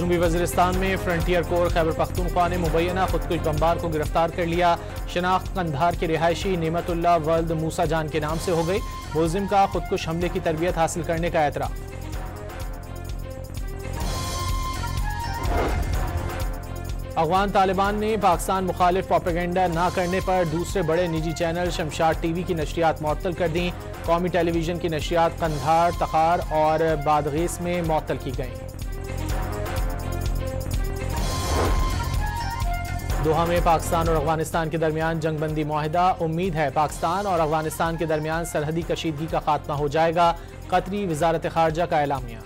जनूबी वज़ीरिस्तान में frontier core Khyber Pakhtunkhwa ने मुबैना खुदकुश बमबार को गिरफ्तार कर लिया। शनाख्त कंधार के रिहायशी नेमतुल्लाह वल्द मूसा जान के नाम से हो गई। मुलजिम का खुदकुश हमले की तरबियत हासिल करने का एतराफ़। अफगान तालिबान ने पाकिस्तान मुखालिफ प्रोपेगेंडा न करने पर दूसरे बड़े निजी चैनल शमशाद टीवी की नशरियात मुअत्तल कर दी। कौमी टेलीविजन की नशरियात कंधार, तखार और बादगीस में मुअत्तल की गईं। दोहा में पाकिस्तान और अफगानिस्तान के दरमियान जंगबंदी मुआहिदा। उम्मीद है पाकिस्तान और अफगानिस्तान के दरमियान सरहदी कशीदगी का खात्मा हो जाएगा। कतरी वजारत खारजा का एलामिया।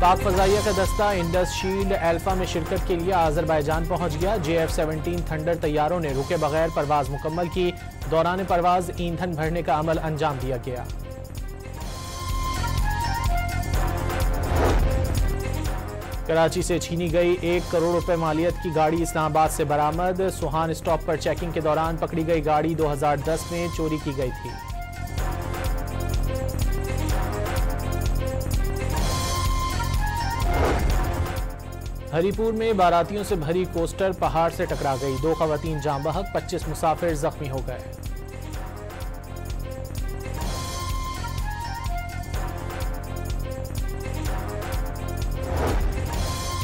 पाक फजाइया का दस्ता इंडस शील्ड एल्फा में शिरकत के लिए आज़रबाईजान पहुंच गया। JF-17 थंडर तैयारों ने रुके बगैर परवाज मुकम्मल की। दौरान परवाज ईंधन भरने का अमल अंजाम दिया गया। कराची से छीनी गई 1 करोड़ रुपए मालियत की गाड़ी इस्लामाबाद से बरामद। सुहान स्टॉप पर चेकिंग के दौरान पकड़ी गई गाड़ी 2010 में चोरी की गई थी। हरीपुर में बारातियों से भरी कोस्टर पहाड़ से टकरा गई। 2 खवातीन जाँ बहक, 25 मुसाफिर जख्मी हो गए।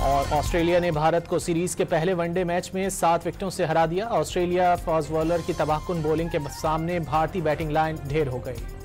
और ऑस्ट्रेलिया ने भारत को सीरीज के पहले वनडे मैच में 7 विकेटों से हरा दिया। ऑस्ट्रेलिया फास्ट बॉलर की तबाहकुन बॉलिंग के सामने भारतीय बैटिंग लाइन ढेर हो गई।